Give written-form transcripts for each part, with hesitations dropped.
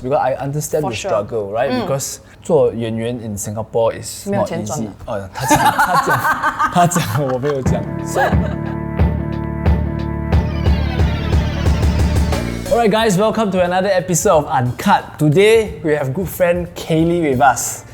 Because I understand For the sure. struggle, right? Because 做演员 in Singapore is 没有 not 钱赚 easy. 的。他讲我没有讲。So, alright guys, welcome to another episode of Uncut. Today we have good friend Kaylee with us.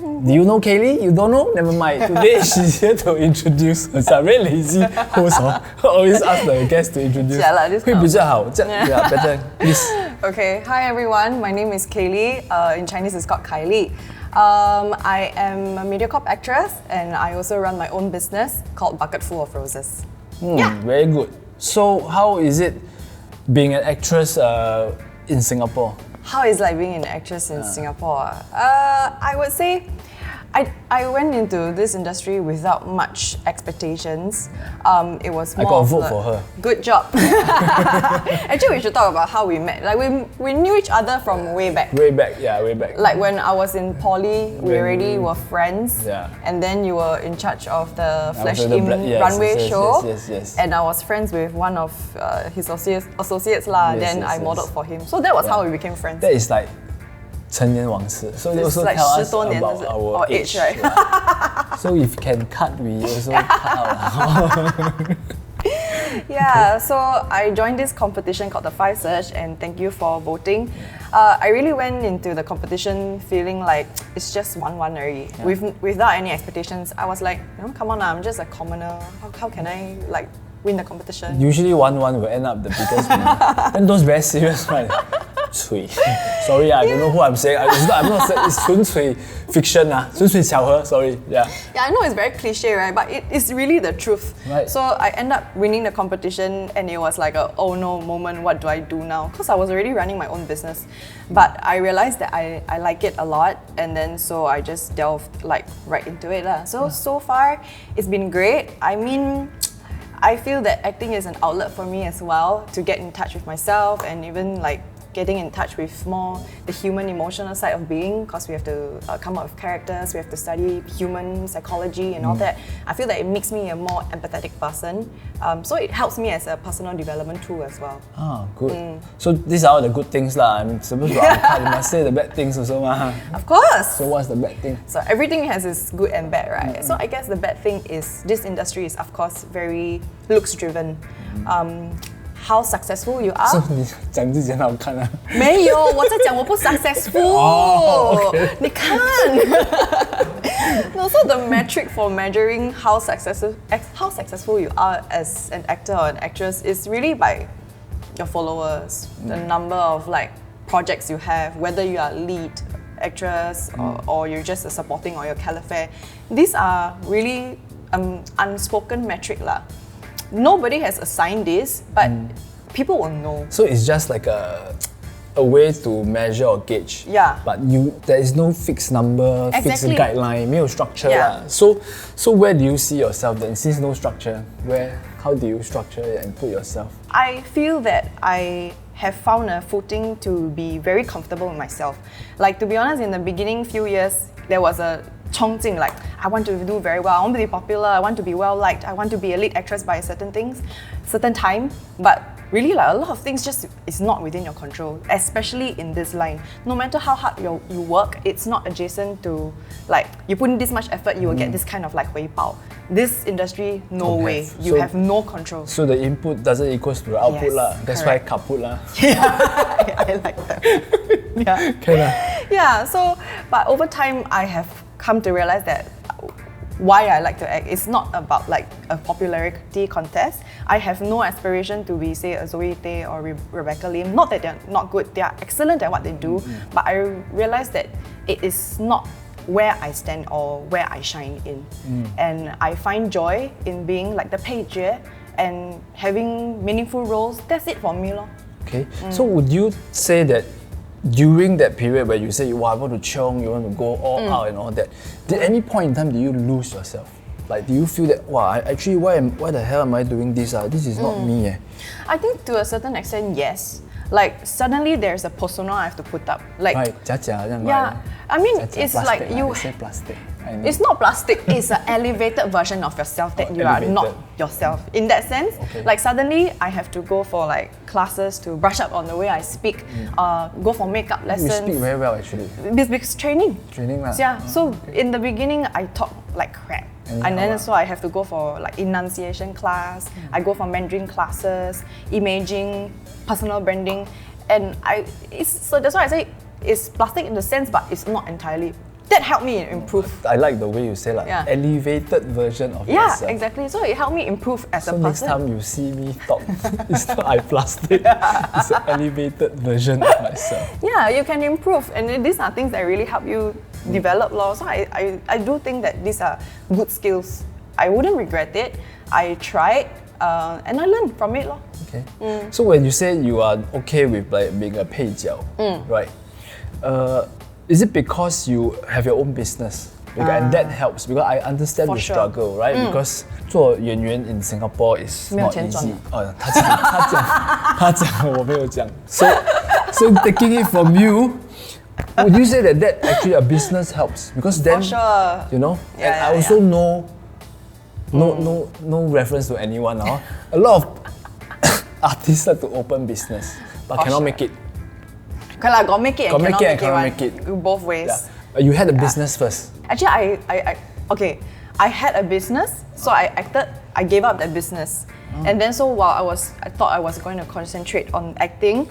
Do you know Kaylee? You don't know? Never mind. Today she's here to introduce herself. Very lazy host, always ask the guest to introduce. 会比较好，这样 yeah, better. Please. Okay, hi everyone. My name is Kaylee. In Chinese, it's called Kylie. I am a MediaCorp actress, and I also run my own business called Bucket Full of Roses. Very good. So, how is it being an actress in Singapore? How is like being an actress in Singapore? I would say I went into this industry without much expectations. It was more I got a of vote a- for her. Good job. Actually, we should talk about how we met. Like we knew each other from way back. Way back, yeah, way back. Like when I was in poly, we When already we- were friends. Yeah. And then you were in charge of the Flash also the Im yes, runway yes, show. yes. And I was friends with one of his associates lah. Yes, Then yes, I yes. modeled for him. So that was Yeah. how we became friends. That is like 陈年往事. So they It's also like tell us 10多年 about 是 our or age, right? yeah. So if can cut, we also cut out. Yeah, so I joined this competition called the Five Search, and thank you for voting. I really went into the competition feeling like it's just 1-1 already. Without any expectations. I was like, come on, I'm just a commoner. How can I like win the competition? Usually 1-1 will end up the biggest winner. Then those very serious one. 吹. Sorry, I don't know who I'm saying. I'm not saying it's 纯粹 fiction 纯粹巧合. Sorry, yeah. Yeah, I know it's very cliche, right? But it's really the truth. Right. So I end up winning the competition, and it was like a oh no moment. What do I do now? Because I was already running my own business, but I realized that I like it a lot, and then so I just delved like right into it lah. So far, it's been great. I mean, I feel that acting is an outlet for me as well to get in touch with myself and even like getting in touch with more the human emotional side of being, because we have to come up with characters, we have to study human psychology and all that. I feel that it makes me a more empathetic person. So it helps me as a personal development tool as well. Ah, good. So these are all the good things lah. I'm supposed to uncut. You must say the bad things also mah. Of course! So what's the bad thing? So everything has its good and bad, right? So I guess the bad thing is this industry is of course very looks driven. How successful you are. So 你讲自己很好看啊。没有，我在讲我不 successful。你看。No, so the metric for measuring how successful you are as an actor or an actress is really by your followers, the number of like projects you have, whether you are lead actress or you're just a supporting or you're caliphate. These are really unspoken metric lah. Nobody has assigned this, but people will know. So it's just like a way to measure or gauge. Yeah. But there is no fixed number, fixed Exactly. guideline, 没有 structure Yeah. lah. So where do you see yourself then? Since no structure, how do you structure it and put yourself? I feel that I have found a footing to be very comfortable with myself. Like, to be honest, in the beginning few years, there was a 冲劲, like I want to do very well, I want to be popular, I want to be well liked, I want to be a lead actress by a certain time, but really like a lot of things just is not within your control, especially in this line. No matter how hard you work, it's not adjacent to like you put in this much effort, you will get this kind of like 回报. This industry, no Don't way. have. You So- have no control. So the input doesn't equal to the output Yes, lah. That's why correct. kaput lah. I like that. Yeah. Can lah. Yeah, so, but over time, I have come to realize that why I like to act is not about like a popularity contest. I have no aspiration to be, say, a Zoe Tay or Rebecca Lim. Not that they're not good, they are excellent at what they do, but I realize that it is not where I stand or where I shine in. And I find joy in being like the page and having meaningful roles. That's it for me lor. Okay. So would you say that during that period where you say, wow, I want to chiong, you want to go all out and all that, did any point in time do you lose yourself? Like, do you feel that, wow, why the hell am I doing this? This is not me. I think to a certain extent, yes. Like suddenly there's a persona I have to put up. Like Right, 假假这样 yeah, I mean it's plastic, like you. They say plastic. I know. It's not plastic. It's an elevated version of yourself that you are not elevated. yourself. In that sense, Okay. like suddenly I have to go for like classes to brush up on the way I speak. Go for makeup You lessons. speak very well actually. Because training. Training lah. Yeah. So in the beginning, I talk like crap. Anyhow And then lah. so I have to go for like enunciation class. I go for Mandarin classes, imaging, personal branding, and so that's why I say it's plastic in the sense, but it's not entirely. That helped me improve. I like the way you say like Yeah. elevated version of Yeah, yourself. exactly. So it helped me improve as So a next person. time you see me talk, it's not I plastic. It's an elevated version of myself. Yeah, you can improve, and these are things that really help you develop. So I do think that these are good skills. I wouldn't regret it. I tried, and I learned from it. Okay. So when you say you are okay with like being a 配角, right? Is it because you have your own business? And that helps because I understand For the sure. struggle, right? Because 做演员 in Singapore is 没有 not 钱赚 easy. 他讲我没有讲. So taking it from you, would you say that actually a business helps? Because then, For sure. you know, Yeah, and I yeah, also know, no reference to anyone. A lot of artists like to open business, but For cannot sure. make it. Okay lah, got make it and Got make cannot it and cannot one. make it. Both ways. Yeah. You had a business first. Actually, I had a business, so I gave up that business. And then so while I thought I was going to concentrate on acting,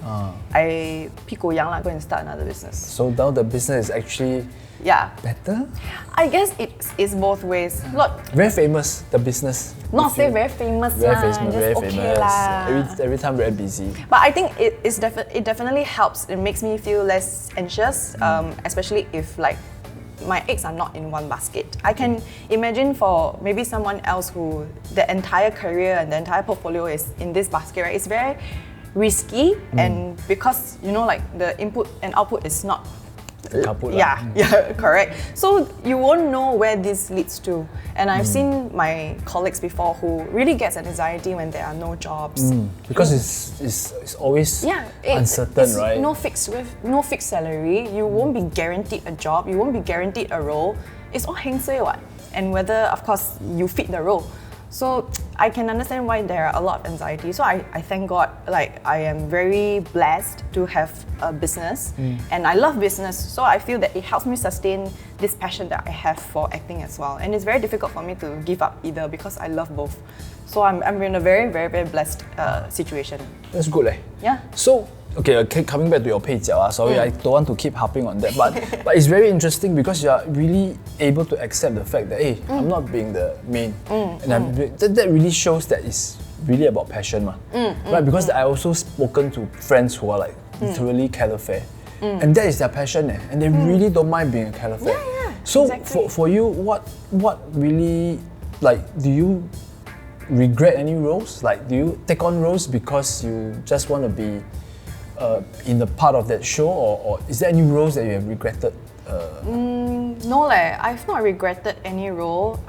I pico yang lah, go and start another business. So now the business is actually Yeah. better. I guess it's both ways. Look, Very famous, the business. not If say you- very famous Very lah, famous, just very okay famous. lah. Every time very busy. But I think it definitely helps. It makes me feel less anxious, especially if like my eggs are not in one basket. I can imagine for maybe someone else who the entire career and the entire portfolio is in this basket, right? It's very risky, and because you know like the input and output is not. Kaput lah. Yeah, correct. So you won't know where this leads to. And I've seen my colleagues before who really gets an anxiety when there are no jobs. Because it's always Yeah, uncertain, it's right? No fixed salary. You won't be guaranteed a job. You won't be guaranteed a role. It's all heng suay what. And whether, of course, you fit the role. So I can understand why there are a lot of anxiety. So I thank God, like I am very blessed to have a business, and I love business. So I feel that it helps me sustain this passion that I have for acting as well. And it's very difficult for me to give up either because I love both. So I'm in a very, very, very blessed situation. That's good leh. Yeah. So okay, coming back to your 配角 sorry, I don't want to keep harping on that, but it's very interesting because you are really able to accept the fact that hey, I'm not being the main, and that really shows that it's really about passion, right? Because I also spoken to friends who are like literally caliphate, and that is their passion, and they really don't mind being a caliphate. Yeah, So exactly. for you, what really like do you regret any roles? Like do you take on roles because you just want to be in the part of that show, or is there any roles that you have regretted? No leh, I've not regretted any role.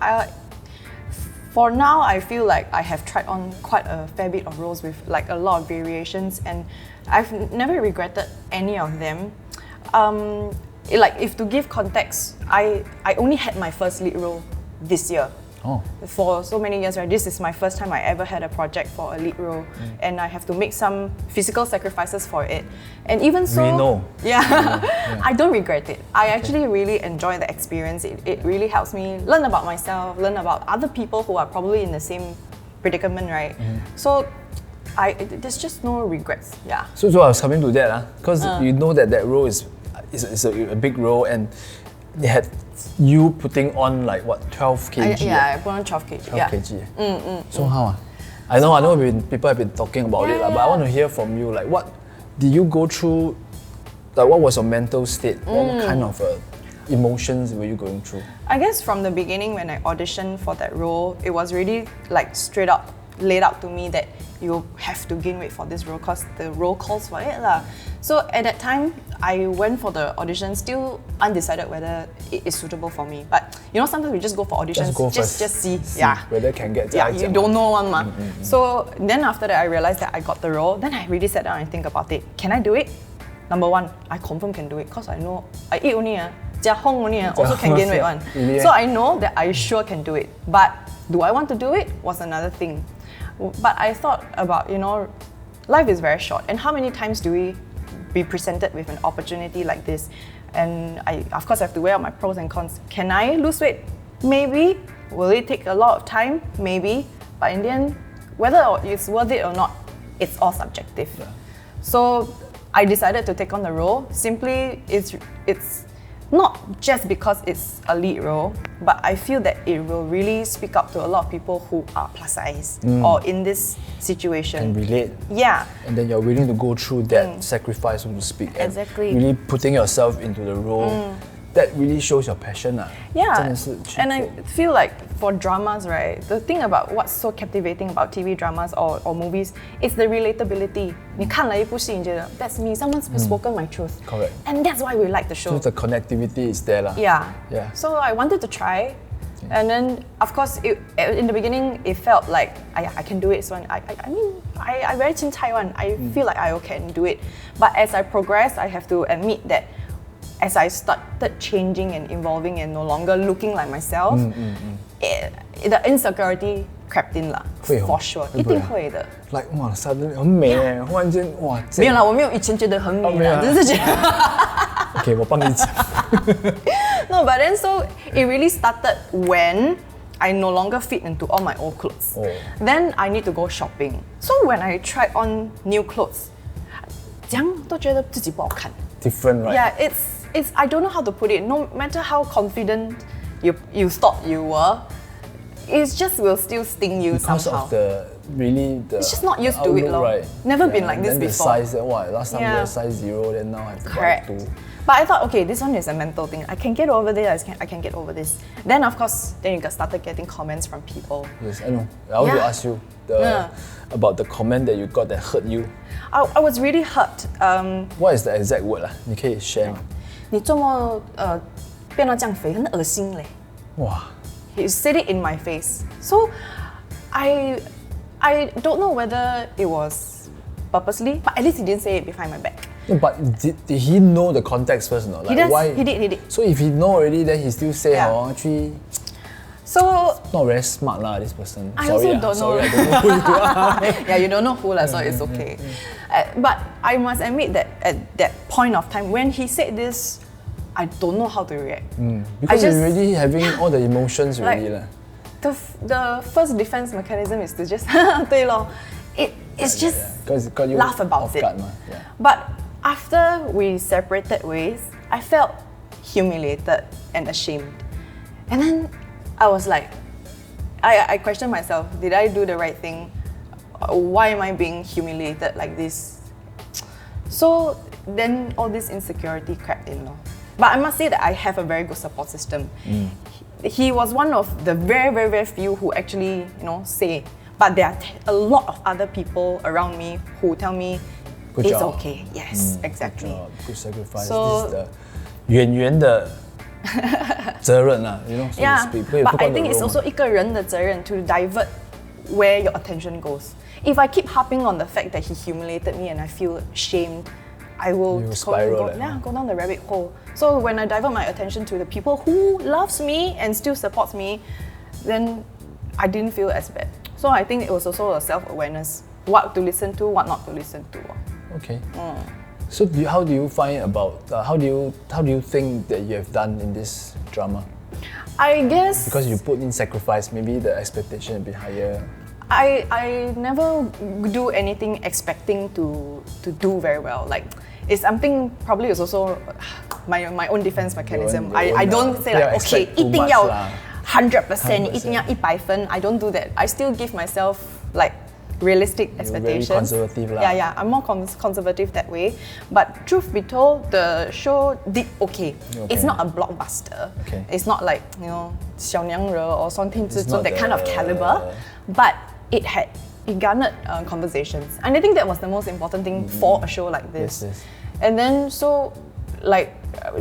For now, I feel like I have tried on quite a fair bit of roles with like a lot of variations, and I've never regretted any of them. Like if to give context, I only had my first lead role this year. Oh. For so many years, right? This is my first time I ever had a project for a lead role, and I have to make some physical sacrifices for it. And even so, We know. Yeah, I don't regret it. I actually really enjoy the experience. It really helps me learn about myself, learn about other people who are probably in the same predicament, right? So, there's just no regrets. Yeah. So I was coming to that, because you know that role is a big role, and they had you putting on like what 12 kg. I put on 12 kg. 12 Yeah. kg. So how? I know people have been talking about it, but I want to hear from you. Like, what did you go through? Like, what was your mental state? What kind of emotions were you going through? I guess from the beginning when I auditioned for that role, it was really like straight up laid out to me that you have to gain weight for this role because the role calls for it lah. So at that time, I went for the audition, still undecided whether it is suitable for me. But you know, sometimes we just go for auditions, just see. Yeah. Whether can get. Yeah, you don't know one ma. So then after that, I realized that I got the role. Then I really sat down and think about it. Can I do it? Number one, I confirm can do it because I know I eat only hong only also can gain weight one. Really? So I know that I sure can do it. But do I want to do it was another thing. But I thought about, you know, life is very short, and how many times do we be presented with an opportunity like this? And I, of course, have to weigh out my pros and cons. Can I lose weight? Maybe. Will it take a lot of time? Maybe. But in the end, whether it's worth it or not, it's all subjective. Yeah. So I decided to take on the role. Simply, it's not just because it's a lead role, but I feel that it will really speak up to a lot of people who are plus size or in this situation. Can relate. Yeah. And then you're willing to go through that sacrifice, so to speak. Exactly. And really putting yourself into the role. That really shows your passion. Yeah. 真的是去 And I 做 feel like for dramas, right, the thing about what's so captivating about TV dramas or movies is the relatability. 你看了一部戏，你觉得 that's me, someone's spoken my truth. Correct. And that's why we like the show. So the connectivity is there. Yeah. Yeah. So I wanted to try. And then, of course, in the beginning, it felt like I can do it. So I mean, I very chin Taiwan. I feel like I can do it. But as I progressed, I have to admit that as I started changing and evolving and no longer looking like myself, the insecurity crept in 啦 会哦 for sure， 会不会啊一定会的。 Like 哇，suddenly 很美耶，忽然间哇，没有啦，我没有以前觉得很美啦，没有啊只是觉得。OK， 我帮你讲。No, but then so it really started when I no longer fit into all my old clothes. Oh. Then I need to go shopping. So when I tried on new clothes, 怎样都觉得自己不好看。 Different, right? Yeah, it's I don't know how to put it. No matter how confident you thought you were, it just will still sting you Because somehow. of the It's just not used to it, outlook, lor. right? Never been like this then before. The size, last time Yeah. you were size 0, then now I have to buy Correct. 2. But I thought, okay, this one is a mental thing. I can get over this. I can get over this. Then of course, then you started getting comments from people. Yes, I know. I want to Yeah. ask you Yeah. about the comment that you got that hurt you. I was really hurt. What is the exact word 你可以 share 吗？你这么变得这样肥，很恶心嘞。哇 He said it in my face. So I don't know whether it was purposely, but at least he didn't say it behind my back. No, but did he know the context first or not? He Like, does. why? He did. So if he know already, then he still say, Yeah. actually So not very smart lah, this person. I Sorry also don't know. Sorry, I don't know who you are. yeah, you don't know who lah, so it's okay. But I must admit that at that point of time, when he said this, I don't know how to react. Because just- you're already having all the emotions already Like- lah. The first defense mechanism is to just 对咯. It's just Because it got you laugh about off it. guard, yeah. But after we separated ways, I felt humiliated and ashamed. And then I was like, I questioned myself, did I do the right thing? Why am I being humiliated like this? So then all this insecurity crept in. But I must say that I have a very good support system. He was one of the very, very, very few who actually, say. But there are a lot of other people around me who tell me, Good it's job. okay. Yes, exactly. Good sacrifice. So- this is the 演员的责任啦 so to Yeah, speak. but I think it's also 一个人的责任 to divert where your attention goes. If I keep harping on the fact that he humiliated me and I feel shamed, I will You will spiral, go down the rabbit hole. So when I divert my attention to the people who loves me and still supports me, then I didn't feel as bad. So I think it was also a self-awareness, what to listen to, what not to listen to. Okay. So how do you find about how do you think that you have done in this drama? I guess Because you put in sacrifice, maybe the expectation a bit higher. I never do anything expecting to do very well. Like it's something probably is also my own defense mechanism. Your own, I don't say like okay, expect too 一定 much 要 lah. 100%, 100%. 一定要100分. I don't do that. I still give myself like realistic expectations. very conservative lah. Yeah, I'm more conservative that way. But truth be told, the show did okay. It's Okay. not a blockbuster. Okay. It's not like 小娘惹 or 双天至尊 not that kind of the- caliber. But it garnered conversations. And I think that was the most important thing for a show like this. Yes, yes. And then so like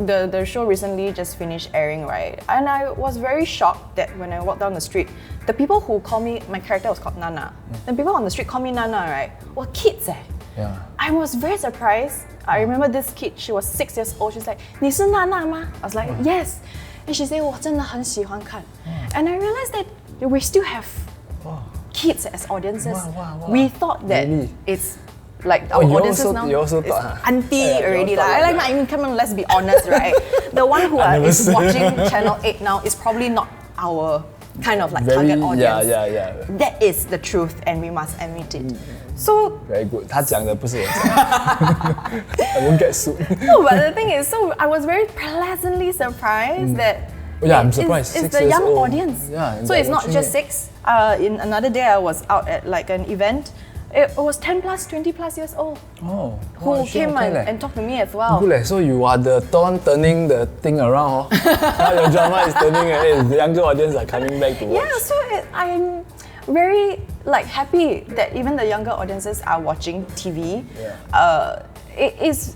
the show recently just finished airing, right? And I was very shocked that when I walked down the street, the people who call me, my character was called Nana. The people on the street call me Nana, right? Were kids eh. Yeah. I was very surprised. I remember this kid, she was 6 years old. She's like, 你是娜娜吗? I was like, yes. And she said, 我真的很喜欢看. And I realized that we still have kids as audiences. Wow. We thought that Really? it's like our audiences now you also is thought, huh? auntie Yeah, you already. all thought Like, like I mean, come on, let's be honest, right? The one who I never is said watching Channel 8 now is probably not our kind of like target audience. Yeah. That is the truth and we must admit it. So Very good. 他讲的不是我讲。I won't get sued. no, but the thing is, so I was very pleasantly surprised that Yeah, I'm surprised. It's 6 the years young old. audience. Yeah, and so they're it's not watching just it. 6. In another day, I was out at like an event. It was 10 plus, 20 plus years old Oh, who actually came okay leh. and talked to me as well. Good leh. So you are the one turning the thing around. Now your drama is turning and the younger audience are coming back to watch. Yeah, so I'm very like happy that even the younger audiences are watching TV. Yeah. It is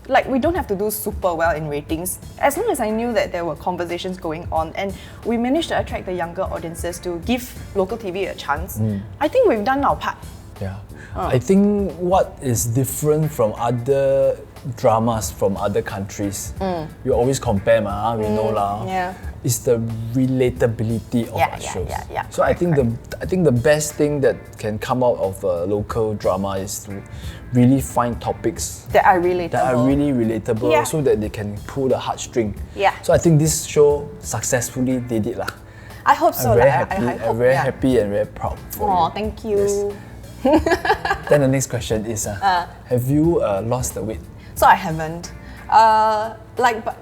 like we don't have to do super well in ratings. As long as I knew that there were conversations going on and we managed to attract the younger audiences to give local TV a chance, I think we've done our part. Yeah. I think what is different from other dramas from other countries, you always compare, we know lah. Yeah. Is the relatability of our shows. Yeah. So I think the best thing that can come out of a local drama is to really find topics That are relatable. that are really relatable, Yeah. so that they can pull the heartstring. Yeah. So I think this show successfully did it lah. I hope so. I'm very like, happy. I hope, I'm very yeah. happy and very proud for Oh, you. thank you. Yes. Then the next question is, have you lost the weight? So I haven't. But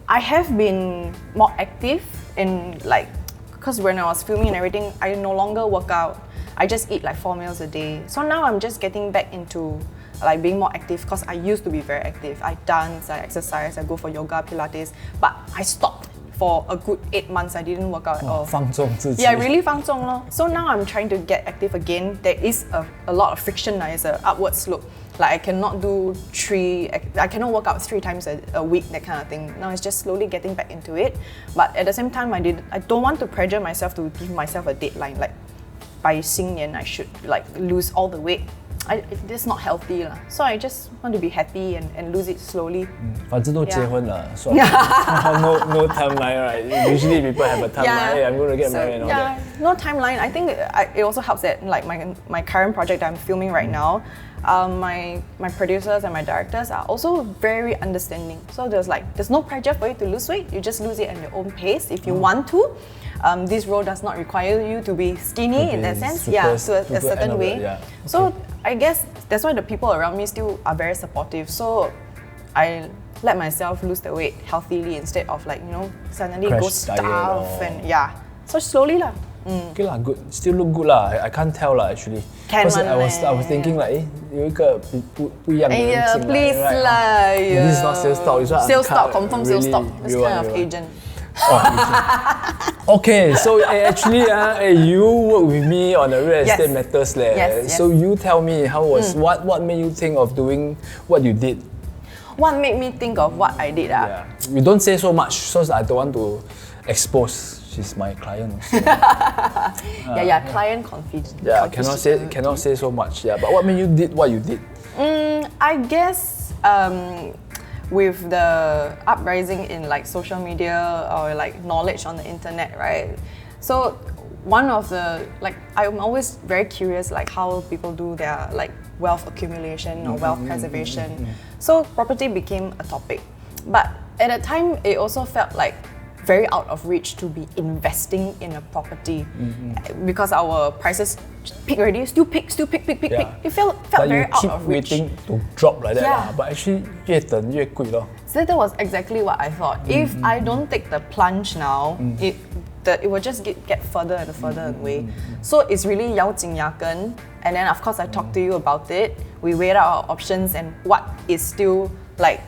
I have been more active in like, because when I was filming and everything, I no longer work out. I just eat like 4 meals a day. So now I'm just getting back into like being more active because I used to be very active. I dance, I exercise, I go for yoga, Pilates, but I stopped for a good 8 months. I didn't work out at all. 放纵自己. Yeah, really 放纵 lor. So now I'm trying to get active again. There is a lot of friction now. It's an upward slope. Like I cannot work out 3 times a week, that kind of thing. Now it's just slowly getting back into it. But at the same time, I don't want to pressure myself to give myself a deadline. Like by 新年 I should like lose all the weight. That's not healthy lah. So I just want to be happy and lose it slowly. 反正都结婚了，算了。no timeline, right? Usually people have a timeline. Hey, I'm going to get married and all that. No timeline. I think it also helps that like my current project that I'm filming right now, my producers and my directors are also very understanding. So there's no pressure for you to lose weight. You just lose it at your own pace if you want to. This role does not require you to be skinny in that sense. To a certain way. Yeah. So I guess that's why the people around me still are very supportive. So I let myself lose the weight healthily instead of like, suddenly go Crash diet starve or- and so slowly lah. Okay lah, good. Still look good lah. I can't tell lah actually. Can Because one I was thinking like, 有一个不一样的人进来 please right? lah. This is not sales talk. This one Sales talk, uncut, confirm really, sales talk. This real kind one, of real one. agent. Okay, so actually, you work with me on the real Yes. estate matters leh. Yes. So you tell me how was what made you think of doing what you did? What made me think of what I did? Yeah. We don't say so much, so I don't want to expose. She's my client. So. Client confidence. Yeah, cannot say so much. Yeah, but what made you did what you did? I guess with the uprising in like social media or like knowledge on the internet, right? So one of the I'm always very curious like how people do their like wealth accumulation or wealth preservation. So property became a topic, but at the time it also felt like very out of reach to be investing in a property because our prices peak already, still peak. Yeah. It felt But very you out keep of reach. waiting to drop like that Yeah. lah. But actually 越等越贵咯. So that was exactly what I thought. If I don't take the plunge now, it will just get further and further away. So it's really 咬紧牙根. And then of course I talked to you about it. We weighed out our options and what is still like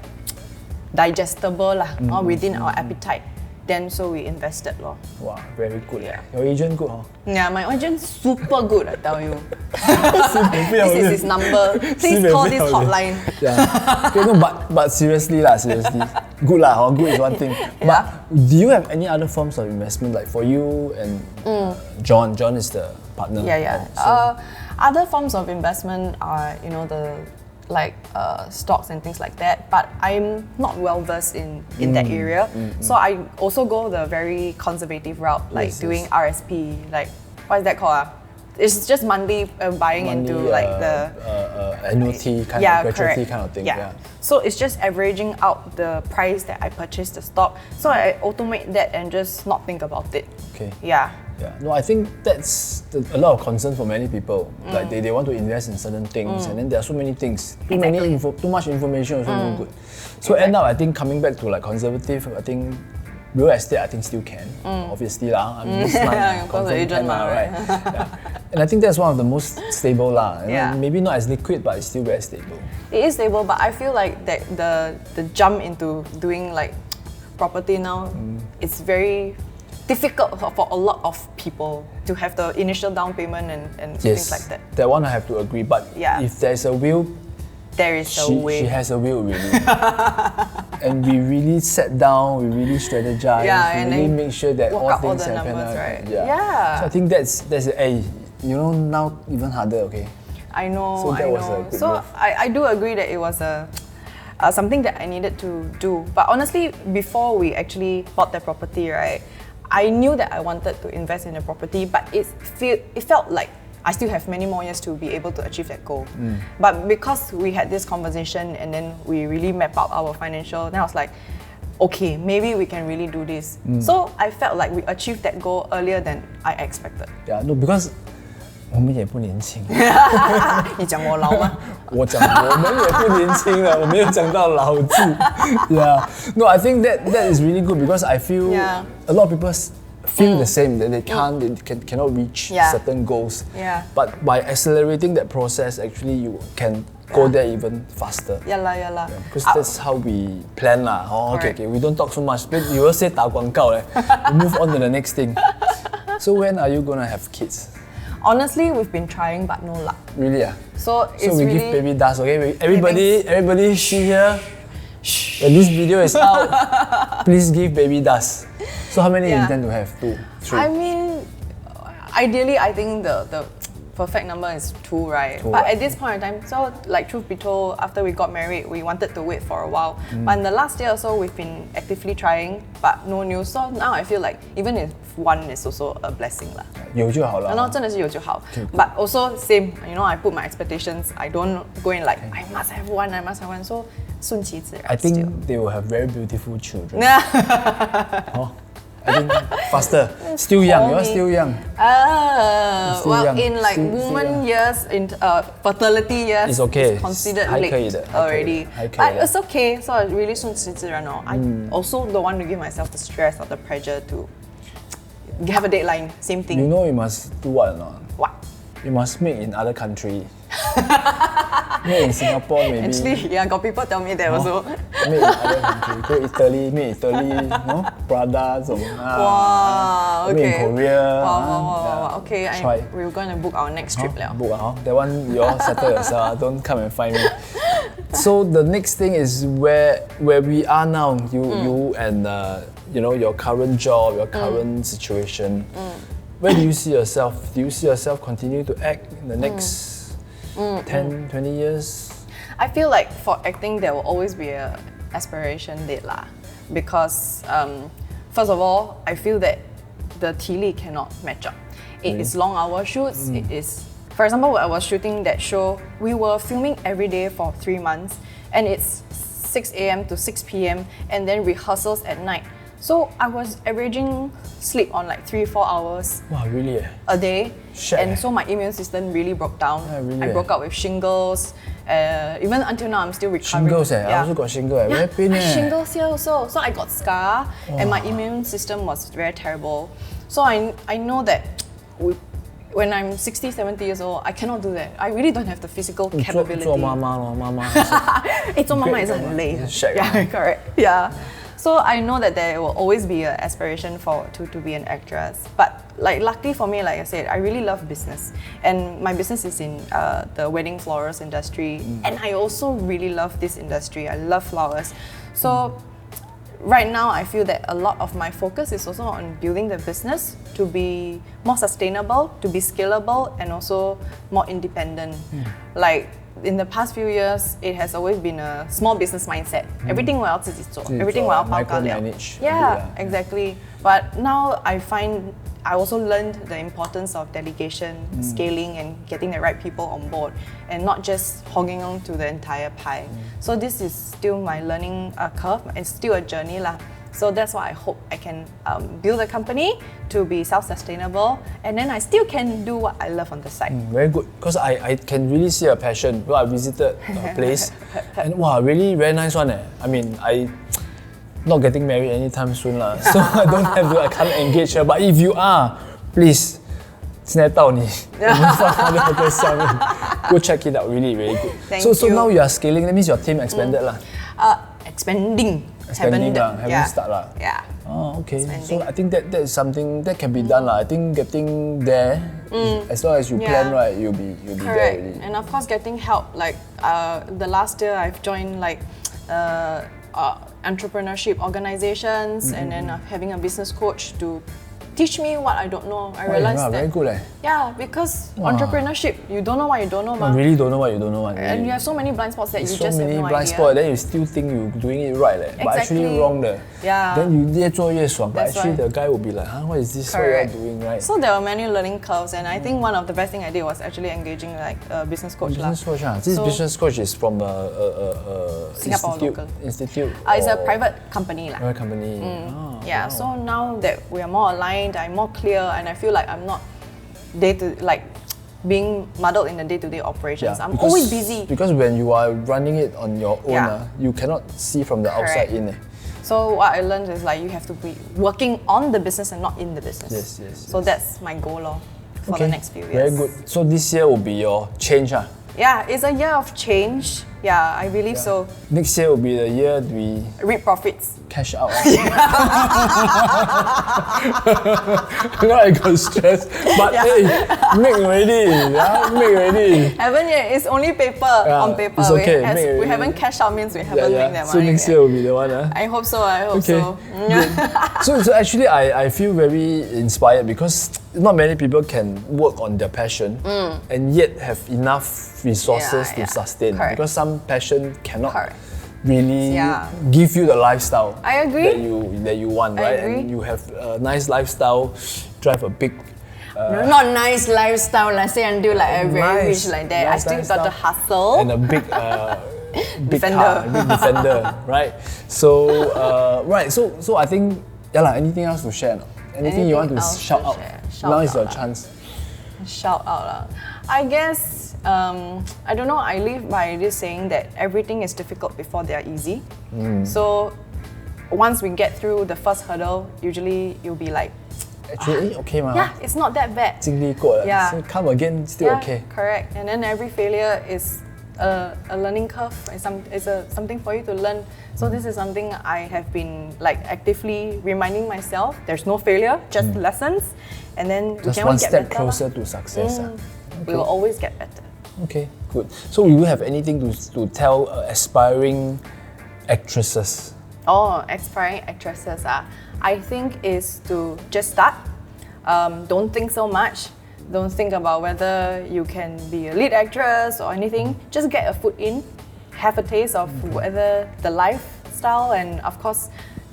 digestible lah, or within our appetite. then so we invested lor. Wow, very good. Your agent good, huh? Yeah, my agent super good, I tell you. 这 This is his number. Please call this hotline. Yeah. Okay, no, but seriously, good lah. Good is one thing. But do you have any other forms of investment, like for you and John? John is the partner. Yeah. Other forms of investment are, you know, the stocks and things like that. But I'm not well versed in that area, so I also go the very conservative route, like doing RSP. Like, what is that called? It's just monthly buying into like the annuity kind of gratuity kind of thing. Yeah. So it's just averaging out the price that I purchased the stock. So I automate that and just not think about it. Okay. Yeah. No, I think that's a lot of concern for many people. Like they want to invest in certain things, and then there are so many things. Too much information also no good. So end up, I think coming back to like conservative, I think real estate, I think still can. Obviously lah. I mean, this line, because the agent can, right? And I think that's one of the most stable lah. Yeah. Maybe not as liquid, but it's still very stable. It is stable, but I feel like that the jump into doing like property now, it's very difficult for a lot of people to have the initial down payment and things like that. That one I have to agree. But if there's a will, there is a way. She has a will, really. And we really sat down, we really strategize, we really make sure that all things happen. Right? So I think that's you know, now even harder, okay? I know, so that was a good move. I do agree that it was something that I needed to do. But honestly, before we actually bought the property, right, I knew that I wanted to invest in a property, but it felt like I still have many more years to be able to achieve that goal. But because we had this conversation and then we really mapped out our financial, then I was like, okay, maybe we can really do this. So I felt like we achieved that goal earlier than I expected. Yeah, no, because 我们也不年轻。你讲我老吗？我讲我们也不年轻了，我没有讲到老字。Yeah, no, I think that is really good because I feel a lot of people feel the same, that they cannot reach certain goals. Yeah. But by accelerating that process, actually you can go there even faster. Yeah. Because that's how we plan lah. Oh, okay, we don't talk so much. But you will say 打广告嘞. We move on to the next thing. So when are you gonna have kids? Honestly, we've been trying, but no luck. Really? So it's we really give baby dust, okay? Everybody, she here. When this video is out, please give baby dust. So how many you intend to have? 2, 3? I mean, ideally, I think the perfect number is 2, right? But at this point in time, so like truth be told, after we got married, we wanted to wait for a while. But in the last year or so, we've been actively trying, but no news. So now I feel like even if one is also a blessing lah. 有就好了。然后真的是有就好。But also same, you know, I put my expectations. I don't go in like I must have one. So 顺其自然。I think they will have very beautiful children. I think faster. Still young. You're still young. In like woman years, in fertility years, it's okay. It's considered 还可以 late 的 already. 还可以的 But it's okay. So I really 顺其自然 I also don't want to give myself the stress or the pressure to have a deadline. Same thing. You know you must do what or not? What? You must make in other country. Made in Singapore maybe. Actually, got people tell me that also. Made in other country. Go Italy, made Italy, no? Prada, Wow, okay. Made in Korea. Wow. Okay, Try. we're going to book our next trip now. Book, that one you all settle yourself. Don't come and find me. So the next thing is where we are now. You and you know, your current job, your current situation. Where do you see yourself? Do you see yourself continue to act in the next 10, 20 years? I feel like for acting, there will always be an aspiration date lah. Because first of all, I feel that the T-Li cannot match up. It is long hour shoots. It is, for example, when I was shooting that show, we were filming every day for 3 months, and it's 6 a.m. to 6 p.m. and then rehearsals at night. So I was averaging sleep on like 3-4 hours Wow, really? a day. Shit. And so my immune system really broke down. Really? I broke out with shingles. Even until now, I'm still recovering. Shingles, I also got shingles. Very pain. Shingles here also. So I got scar, and my immune system was very terrible. So I know that when I'm 60, 70 years old, I cannot do that. I really don't have the physical capability. 做妈妈咯，妈妈。做妈妈也是很累的。Shag. Yeah, correct. Yeah. So I know that there will always be an aspiration to be an actress. But like luckily for me, like I said, I really love business. And my business is in the wedding florist industry. And I also really love this industry. I love flowers. So right now, I feel that a lot of my focus is also on building the business to be more sustainable, to be scalable, and also more independent. Like in the past few years, it has always been a small business mindset. Everything 我要自己做, everything 我要包干了. micromanage. Yeah, exactly. But now I find I also learned the importance of delegation, scaling, and getting the right people on board, and not just hogging on to the entire pie. So this is still my learning curve. It's still a journey lah. So that's why I hope I can build a company to be self-sustainable, and then I still can do what I love on the side. Very good, because I can really see a passion. Well, I visited a place, and wow, really very nice one. I mean, I not getting married anytime soon lah, so I can't engage her. But if you are, please, 现在到你，我们放它的那个下面 ，go check it out. Really, really good. Thank So you. now you are scaling. That means your team expanded lah. Expanding. Haven't start lah. Yeah. Oh, okay. Expanding. So I think that is something that can be done lah. I think getting there, as long as you plan Yeah. right, you'll be there Correct. already. And of course, getting help. Like the last year, I've joined like entrepreneurship organizations, and then having a business coach to teach me what I don't know. I realized wow, that very good. yeah, because entrepreneurship, you don't know what you don't know, I really don't know what you don't know. and you have so many blind spots that you so just have many no blind idea. spots, then you still think you're doing it right, but actually Exactly. wrong. Yeah. Then you 越做越爽, but That's actually why. the guy will be like, what is this? What Correct. you're doing, right? So there were many learning curves, and I think one of the best thing I did was actually engaging like a business coach lah. Business coach, this So- business coach is from a Singapore local. institute. It's a or private company lah. private company. Ah, Yeah, wow. so now that we are more aligned, I'm more clear, and I feel like I'm not being muddled in the day-to-day operations. I'm because- always busy. Because when you are running it on your own, Yeah. you cannot see from the outside Correct. in. So what I learned is like you have to be working on the business and not in the business. Yes, So that's my goal for the next few years. Very good. So this year will be your change. Yeah, it's a year of change. Yeah, I believe so. Next year will be the year we Reap profits. cash out. Now I got stressed. But hey, make already. Yeah, make already. Haven't yet. It's only paper on paper. it's okay, make We already. haven't cashed out means we haven't made that So money next yet. year will be the one. I hope so. I hope Okay. so. So actually, I feel very inspired because not many people can work on their passion and yet have enough resources Yeah, to sustain. correct. Because some passion cannot Correct. really Yeah. give you the lifestyle I agree. that you want, I right? agree. And you have a nice lifestyle, drive a big Not nice lifestyle. Let's say until like I'm very nice rich like that. I still got the hustle. and a big big Defender. car, big defender, right? So right, so I think anything else to share? No? Anything you want to Anything else shout to out? share? Shout Now is out your lah. chance. Shout out lah. I guess I don't know. I live by this saying that everything is difficult before they are easy. So once we get through the first hurdle, usually you'll be like, Actually, okay ma. yeah, it's not that bad. 经历过了 Yeah. so come again still Yeah, okay. correct. And then every failure is a learning curve. It's something for you to learn. So this is something I have been like actively reminding myself. There's no failure, just lessons. And then we Just can one always get step better. closer to success. We will always get better. Okay, good. So we will have anything to tell aspiring actresses? Oh, aspiring actresses. I think is to just start. Don't think so much. Don't think about whether you can be a lead actress or anything. Just get a foot in, have a taste of whether the lifestyle and of course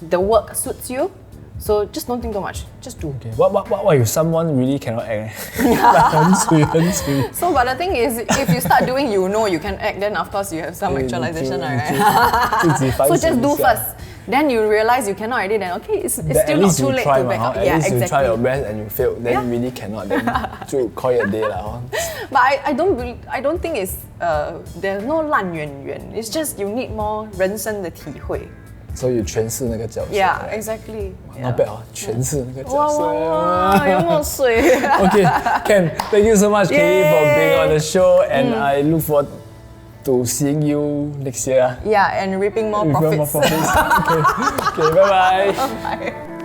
the work suits you. So just don't think too much. Just do. Okay. What if someone really cannot act? 很水很水 So, but the thing is, if you start doing, you know you can act. Then of course you have some actualization, right? 自己反省 So just do 一下 first. Then you realize you cannot already. Then okay, it's Then still at not least too you late try to back up. At Yeah, least you try your exactly. best and you fail. Then Yeah. you really cannot. Then 就 call it a day lah. But I don't think it's there's no 烂演员. It's just you need more 人生的体会. So you 诠释那个角色。 Yeah, exactly. Not bad 诠释那个角哇色。哇哇，有没有水？ Okay, Ken, thank you so much, Kelly, for being on the show, and I look forward to seeing you next year. Yeah, and reaping more With profits. more profits. Okay, bye bye. Bye.